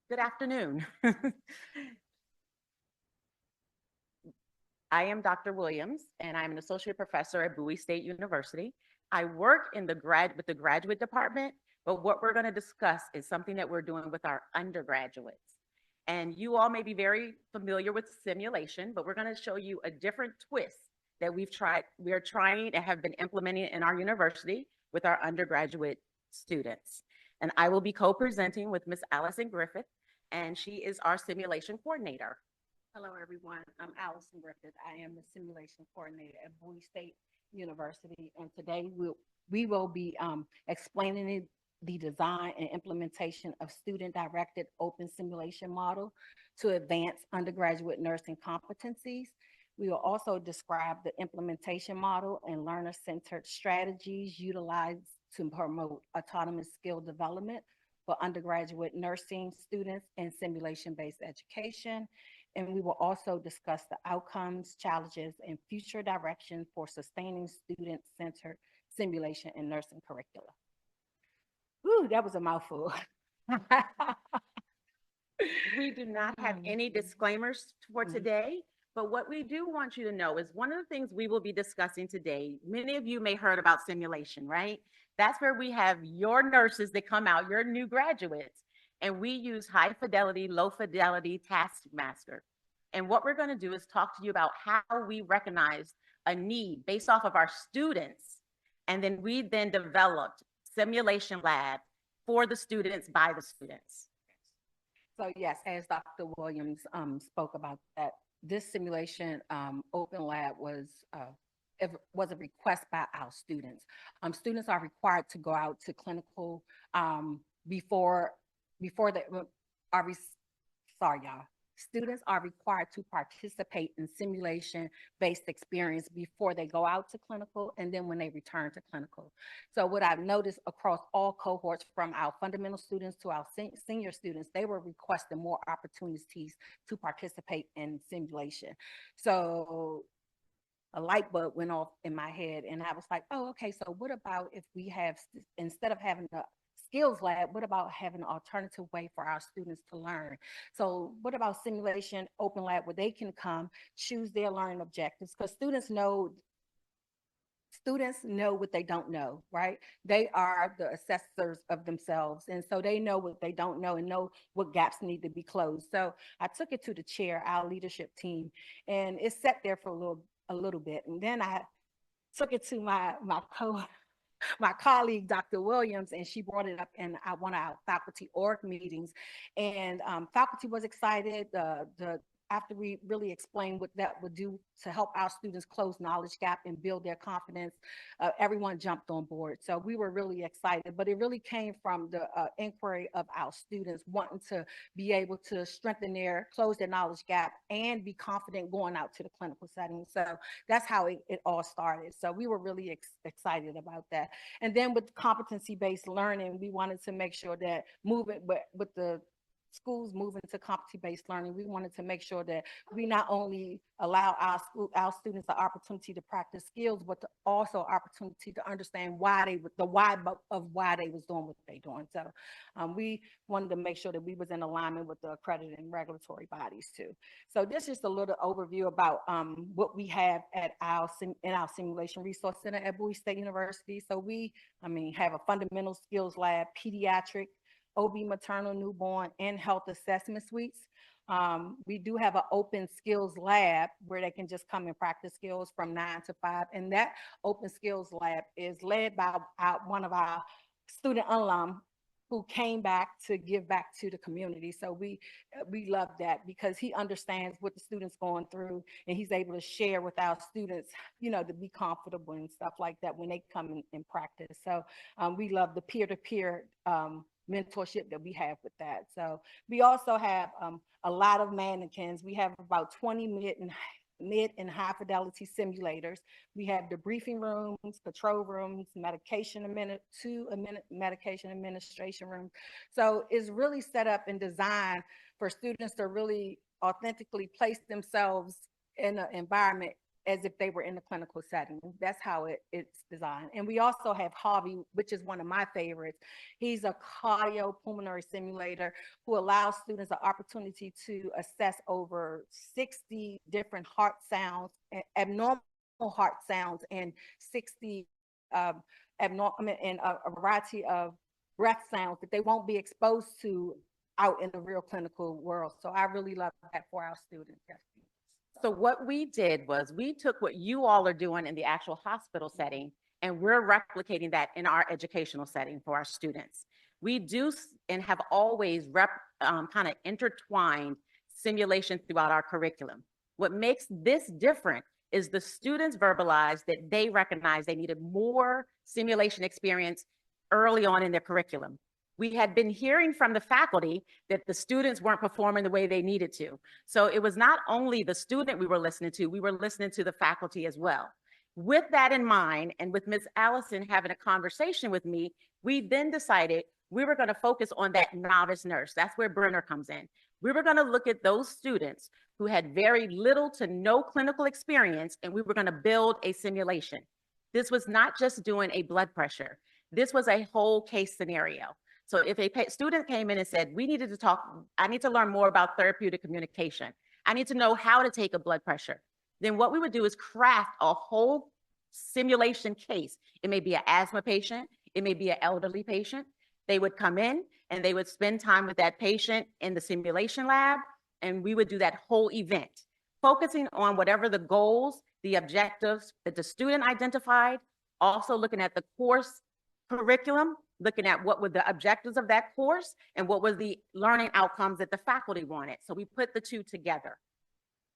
Good afternoon. I am Dr. Williams, and I'm an associate professor at Bowie State University. I work in with the graduate department, but what we're going to discuss is something that we're doing with our undergraduates. And you all may be very familiar with simulation, but we're going to show you a different twist that we are trying and have been implementing in our university with our undergraduate students. And I will be co-presenting with Miss Allison Griffith, and she is our simulation coordinator. Hello, everyone. I'm Allison Griffith. I am the simulation coordinator at Bowie State University, and today we will be explaining the design and implementation of student-directed open simulation model to advance undergraduate nursing competencies. We will also describe the implementation model and learner-centered strategies utilized to promote autonomous skill development for undergraduate nursing students and simulation-based education. And we will also discuss the outcomes, challenges, and future direction for sustaining student-centered simulation and nursing curricula. Ooh, that was a mouthful. We do not have any disclaimers for today, but what we do want you to know is one of the things we will be discussing today, many of you may heard about simulation, right? That's where we have your nurses that come out, your new graduates, and we use high fidelity, low fidelity taskmaster. And what we're going to do is talk to you about how we recognize a need based off of our students. And then we then developed simulation lab for the students by the students. So yes, as Dr. Williams spoke about that, this simulation open lab was a request by our students. Students are required to go out to clinical before they are, sorry y'all, students are required to participate in simulation-based experience before they go out to clinical and then when they return to clinical. So what I've noticed across all cohorts from our fundamental students to our senior students, they were requesting more opportunities to participate in simulation. So a light bulb went off in my head and I was like, oh, okay, so what about if we have, instead of having a skills lab, what about having an alternative way for our students to learn? So what about simulation open lab where they can come choose their learning objectives? Because students know what they don't know, right? They are the assessors of themselves. And so they know what they don't know and know what gaps need to be closed. So I took it to the chair, our leadership team, and it sat there for a little bit. And then I took it to my colleague, Dr. Williams, and she brought it up in one of our faculty org meetings. And faculty was excited. After we really explained what that would do to help our students close knowledge gap and build their confidence, everyone jumped on board. So we were really excited, but it really came from the inquiry of our students wanting to be able to close their knowledge gap and be confident going out to the clinical setting. So that's how it all started. So we were really excited about that. And then with competency-based learning, we wanted to make sure that moving with the schools moving to competency-based learning, we wanted to make sure that we not only allow our students the opportunity to practice skills, but also opportunity to understand why they was doing what they doing. So we wanted to make sure that we was in alignment with the accredited and regulatory bodies too. So this is a little overview about what we have at in our simulation resource center at Bowie State University. So we have a fundamental skills lab, pediatric, OB, maternal, newborn, and health assessment suites. We do have an open skills lab where they can just come and practice skills from 9 to 5. And that open skills lab is led by one of our student alum who came back to give back to the community. So we love that because he understands what the students going through and he's able to share with our students, to be comfortable and stuff like that when they come and practice. So we love the peer-to-peer mentorship that we have with that. So we also have a lot of mannequins. We have about 20 mid and high fidelity simulators. We have debriefing rooms, control rooms, medication administration rooms. So it's really set up and designed for students to really authentically place themselves in an environment as if they were in the clinical setting. That's how it's designed. And we also have Harvey, which is one of my favorites. He's a cardiopulmonary simulator who allows students the opportunity to assess over 60 different heart sounds, abnormal heart sounds, and 60 abnormal and a variety of breath sounds that they won't be exposed to out in the real clinical world. So I really love that for our students. Yes. So what we did was we took what you all are doing in the actual hospital setting, and we're replicating that in our educational setting for our students. We do and have always kind of intertwined simulation throughout our curriculum. What makes this different is the students verbalized that they recognized they needed more simulation experience early on in their curriculum. We had been hearing from the faculty that the students weren't performing the way they needed to. So it was not only the student we were listening to the faculty as well. With that in mind, and with Ms. Allison having a conversation with me, we then decided we were going to focus on that novice nurse. That's where Brenner comes in. We were going to look at those students who had very little to no clinical experience, and we were going to build a simulation. This was not just doing a blood pressure. This was a whole case scenario. So if a student came in and said, we needed to talk, I need to learn more about therapeutic communication. I need to know how to take a blood pressure. Then what we would do is craft a whole simulation case. It may be an asthma patient. It may be an elderly patient. They would come in and they would spend time with that patient in the simulation lab. And we would do that whole event, focusing on whatever the goals, the objectives that the student identified, also looking at the course curriculum, looking at what were the objectives of that course and what was the learning outcomes that the faculty wanted. So we put the two together.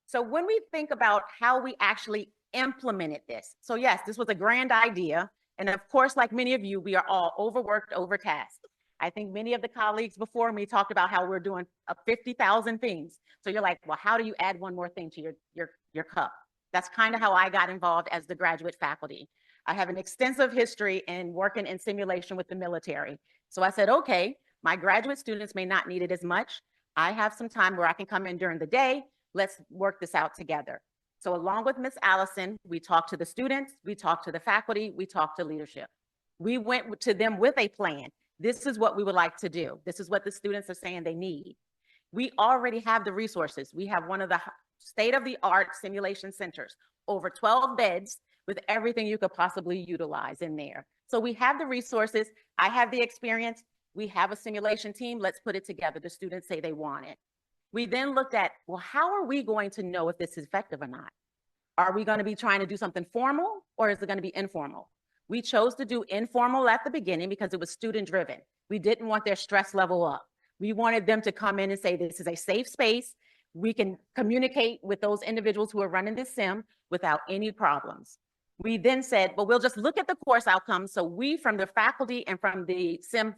So when we think about how we actually implemented this, so yes, this was a grand idea. And of course, like many of you, we are all overworked, overtasked. I think many of the colleagues before me talked about how we're doing 50,000 things. So you're like, well, how do you add one more thing to your cup? That's kind of how I got involved as the graduate faculty. I have an extensive history in working in simulation with the military. So I said, okay, my graduate students may not need it as much. I have some time where I can come in during the day. Let's work this out together. So along with Ms. Allison, we talked to the students, we talked to the faculty, we talked to leadership. We went to them with a plan. This is what we would like to do. This is what the students are saying they need. We already have the resources. We have one of the state-of-the-art simulation centers, over 12 beds with everything you could possibly utilize in there. So we have the resources. I have the experience. We have a simulation team. Let's put it together. The students say they want it. We then looked at, well, how are we going to know if this is effective or not? Are we going to be trying to do something formal or is it going to be informal? We chose to do informal at the beginning because it was student driven. We didn't want their stress level up. We wanted them to come in and say, this is a safe space. We can communicate with those individuals who are running this sim without any problems. We then said, well, we'll just look at the course outcomes. So we, from the faculty and from the sim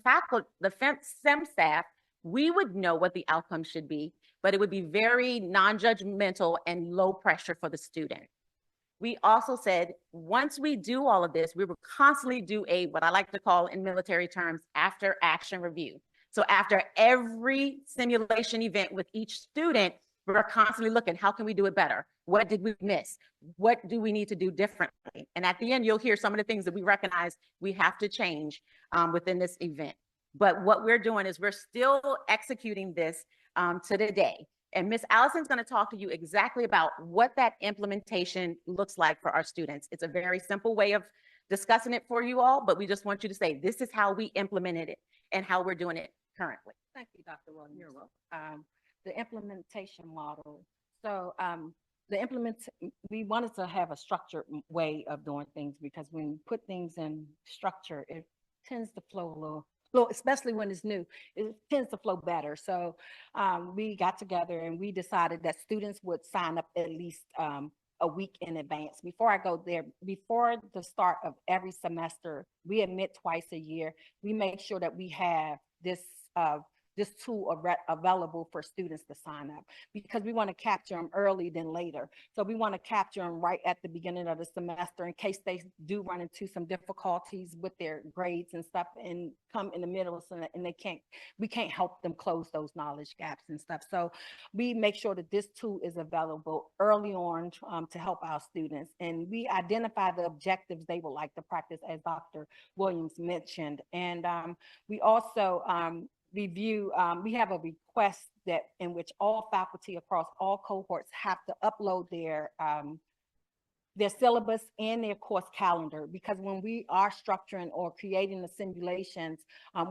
staff, we would know what the outcome should be, but it would be very non-judgmental and low pressure for the student. We also said, once we do all of this, we will constantly do what I like to call in military terms, after action review. So after every simulation event with each student, we're constantly looking, how can we do it better? What did we miss? What do we need to do differently? And at the end, you'll hear some of the things that we recognize we have to change within this event. But what we're doing is we're still executing this to today. And Ms. Allison's going to talk to you exactly about what that implementation looks like for our students. It's a very simple way of discussing it for you all, but we just want you to say, this is how we implemented it and how we're doing it currently. Thank you, Dr. Williams. You're welcome. The implementation model. So we wanted to have a structured way of doing things because when you put things in structure, it tends to flow a little, especially when it's new, it tends to flow better. So we got together and we decided that students would sign up at least a week in advance. Before I go there, before the start of every semester, we admit twice a year. We make sure that we have this this tool available for students to sign up, because we want to capture them early than later. So we want to capture them right at the beginning of the semester in case they do run into some difficulties with their grades and stuff and come in the middle and we can't help them close those knowledge gaps and stuff. So we make sure that this tool is available early on to help our students. And we identify the objectives they would like to practice, as Dr. Williams mentioned. And we also review, we have a request that in which all faculty across all cohorts have to upload their syllabus and their course calendar, because when we are structuring or creating the simulations,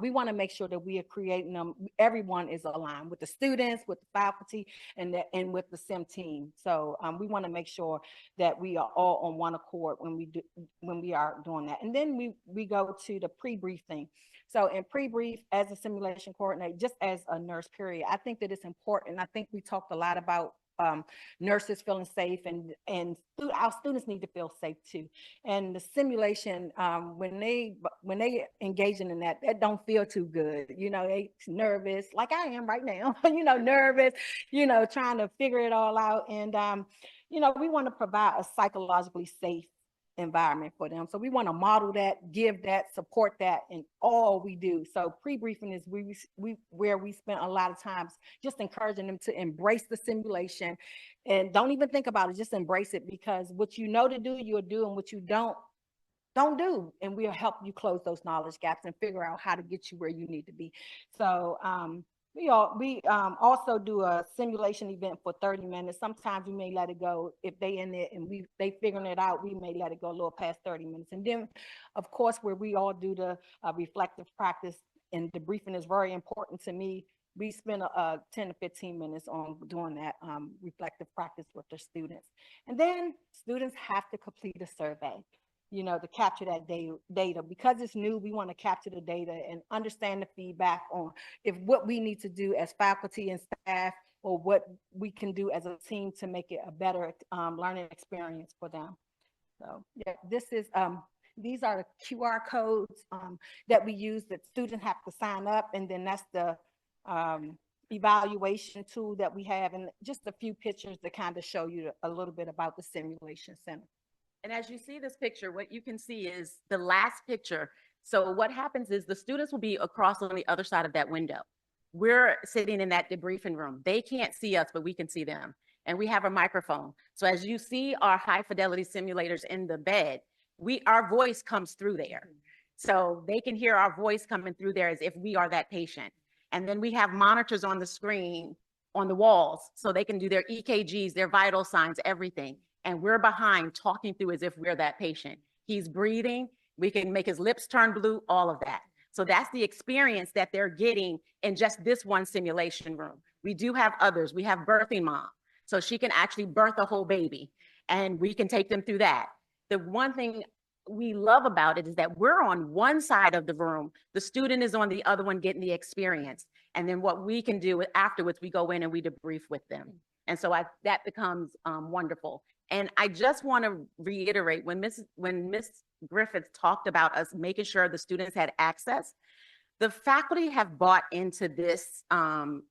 we want to make sure that we are creating them, everyone is aligned with the students, with the faculty, and with the SIM team. So we want to make sure that we are all on one accord when we are doing that. And then we go to the pre-briefing. So in pre-brief, as a simulation coordinator, just as a nurse period, I think that it's important. I think we talked a lot about nurses feeling safe, and our students need to feel safe too. And the simulation, when they engage in that don't feel too good. They nervous, like I am right now, nervous, trying to figure it all out. And, we want to provide a psychologically safe environment for them. So we want to model that, give that, support that in all we do. So pre-briefing is where we spend a lot of times just encouraging them to embrace the simulation and don't even think about it, just embrace it, because what you know to do, you'll do, and what you don't do. And we'll help you close those knowledge gaps and figure out how to get you where you need to be. So we also do a simulation event for 30 minutes. Sometimes we may let it go if they in it and they figuring it out. We may let it go a little past 30 minutes. And then, of course, where we all do the reflective practice, and debriefing is very important to me. We spend 10 to 15 minutes on doing that reflective practice with the students. And then students have to complete a survey, to capture that data. Because it's new, we want to capture the data and understand the feedback on what we need to do as faculty and staff, or what we can do as a team to make it a better learning experience for them. So yeah, these are the QR codes that we use that students have to sign up, and then that's the evaluation tool that we have, and just a few pictures to kind of show you a little bit about the simulation center. And as you see this picture, what you can see is the last picture. So what happens is the students will be across on the other side of that window. We're sitting in that debriefing room. They can't see us, but we can see them. And we have a microphone. So as you see our high fidelity simulators in the bed, our voice comes through there. So they can hear our voice coming through there as if we are that patient. And then we have monitors on the screen, on the walls, so they can do their EKGs, their vital signs, everything. And we're behind talking through as if we're that patient. He's breathing, we can make his lips turn blue, all of that. So that's the experience that they're getting in just this one simulation room. We do have others. We have birthing mom, so she can actually birth a whole baby, and we can take them through that. The one thing we love about it is that we're on one side of the room, the student is on the other one getting the experience. And then what we can do afterwards, we go in and we debrief with them. And so that becomes wonderful. And I just want to reiterate, when Ms. Griffith talked about us making sure the students had access, the faculty have bought into this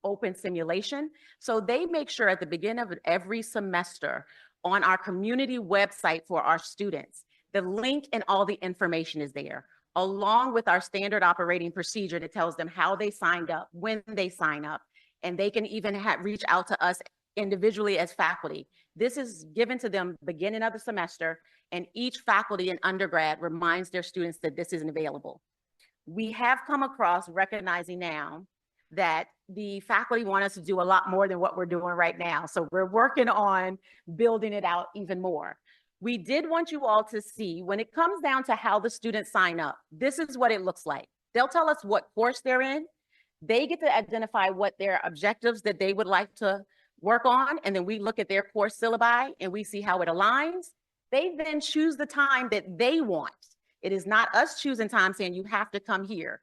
open simulation. So they make sure at the beginning of every semester on our community website for our students, the link and all the information is there, along with our standard operating procedure that tells them how they signed up, when they sign up, and they can even reach out to us individually as faculty. This is given to them beginning of the semester, and each faculty and undergrad reminds their students that this isn't available. We have come across recognizing now that the faculty want us to do a lot more than what we're doing right now. So we're working on building it out even more. We did want you all to see, when it comes down to how the students sign up, this is what it looks like. They'll tell us what course they're in. They get to identify what their objectives that they would like to work on, and then we look at their course syllabi and we see how it aligns. They then choose the time that they want. It is not us choosing time saying you have to come here.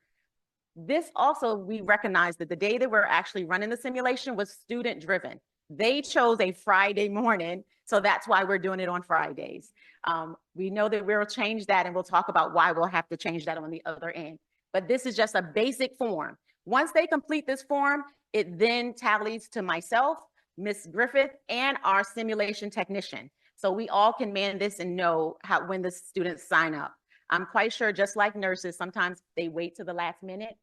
This also, we recognize that the day that we're actually running the simulation was student driven. They chose a Friday morning, so that's why we're doing it on Fridays. We know that we'll change that, and we'll talk about why we'll have to change that on the other end. But this is just a basic form. Once they complete this form, it then tallies to myself, Ms. Griffith, and our simulation technician. So we all can man this and know when the students sign up. I'm quite sure, just like nurses, sometimes they wait to the last minute,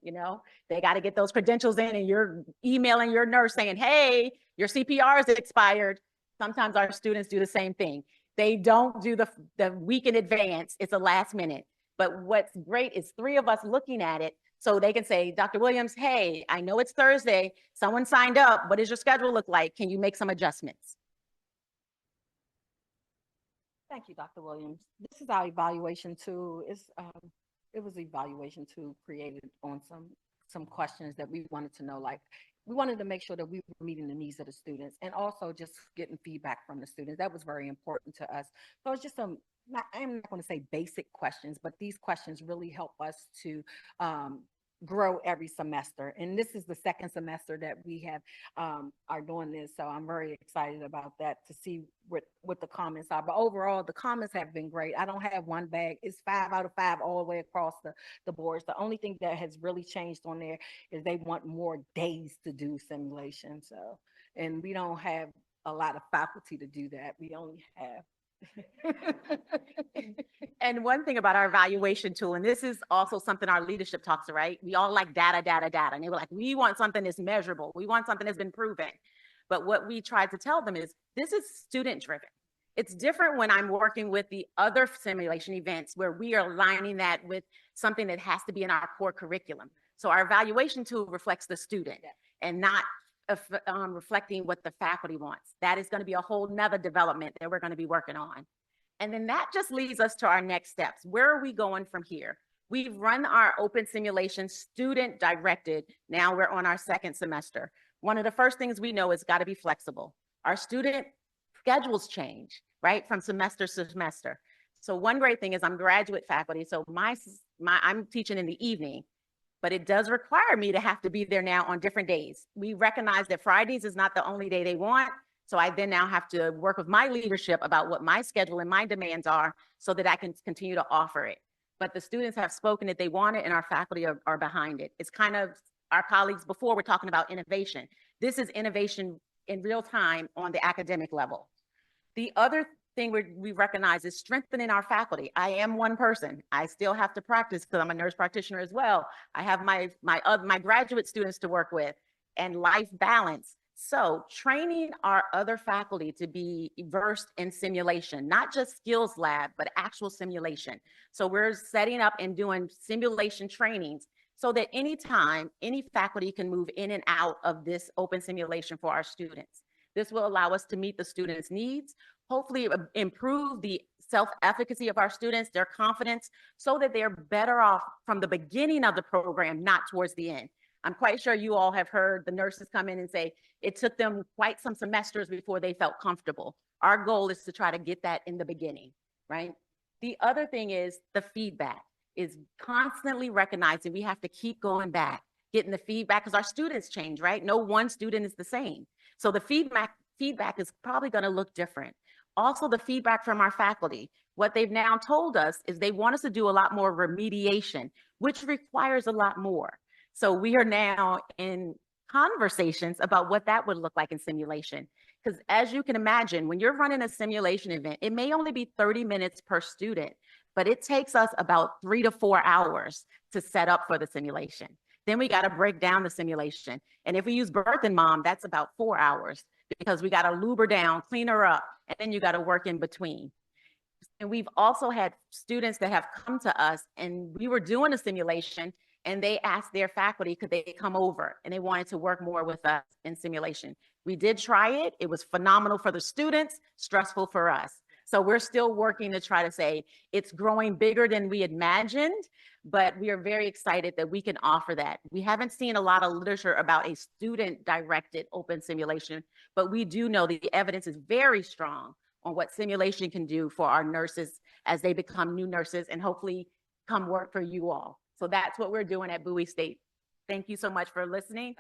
they got to get those credentials in, and you're emailing your nurse saying, hey, your CPR is expired. Sometimes our students do the same thing. They don't do the week in advance. It's a last minute. But what's great is 3 of us looking at it, so they can say, Dr. Williams, hey, I know it's Thursday. Someone signed up. What does your schedule look like? Can you make some adjustments? Thank you, Dr. Williams. This is our evaluation tool. It was an evaluation tool created on some questions that we wanted to know. Like, we wanted to make sure that we were meeting the needs of the students, and also just getting feedback from the students. That was very important to us. So it's just I'm not going to say basic questions, but these questions really help us to grow every semester. And this is the second semester that we have are doing this. So I'm very excited about that, to see what the comments are. But overall, the comments have been great. I don't have one bag. It's 5 out of 5 all the way across the boards. The only thing that has really changed on there is they want more days to do simulation. So, and we don't have a lot of faculty to do that. We only have And one thing about our evaluation tool, and this is also something our leadership talks to, right? We all like data. And they were like, we want something that's measurable. We want something that's been proven. But what we tried to tell them is this is student driven. It's different when I'm working with the other simulation events where we are aligning that with something that has to be in our core curriculum. So our evaluation tool reflects the student and not reflecting what the faculty wants. That is going to be a whole nother development that we're going to be working on. And then that just leads us to our next steps. Where are we going from here? We've run our open simulation student directed. Now we're on our second semester. One of the first things we know is got to be flexible. Our student schedules change, right? From semester to semester. So one great thing is I'm graduate faculty. So I'm teaching in the evening, but it does require me to have to be there now on different days. We recognize that Fridays is not the only day they want. So I then now have to work with my leadership about what my schedule and my demands are so that I can continue to offer it. But the students have spoken that they want it, and our faculty are behind it. It's kind of, our colleagues before were talking about innovation. This is innovation in real time on the academic level. The other thing we recognize is strengthening our faculty. I am one person. I still have to practice because I'm a nurse practitioner as well. I have my graduate students to work with, and life balance. So training our other faculty to be versed in simulation, not just skills lab, but actual simulation. So we're setting up and doing simulation trainings so that anytime any faculty can move in and out of this open simulation for our students. This will allow us to meet the students' needs, hopefully improve the self-efficacy of our students, their confidence, so that they're better off from the beginning of the program, not towards the end. I'm quite sure you all have heard the nurses come in and say it took them quite some semesters before they felt comfortable. Our goal is to try to get that in the beginning, right? The other thing is the feedback is constantly recognizing we have to keep going back, getting the feedback, because our students change, right? No one student is the same. So the feedback is probably going to look different. Also, the feedback from our faculty. What they've now told us is they want us to do a lot more remediation, which requires a lot more. So we are now in conversations about what that would look like in simulation. Because as you can imagine, when you're running a simulation event, it may only be 30 minutes per student, but it takes us about 3 to 4 hours to set up for the simulation. Then we got to break down the simulation. And if we use birth and mom, that's about 4 hours because we got to lube her down, clean her up, and then you got to work in between. And we've also had students that have come to us and we were doing a simulation and they asked their faculty, could they come over? And they wanted to work more with us in simulation. We did try it. It was phenomenal for the students, stressful for us. So we're still working to try to say it's growing bigger than we imagined, but we are very excited that we can offer that. We haven't seen a lot of literature about a student-directed open simulation, but we do know the evidence is very strong on what simulation can do for our nurses as they become new nurses and hopefully come work for you all. So that's what we're doing at Bowie State. Thank you so much for listening.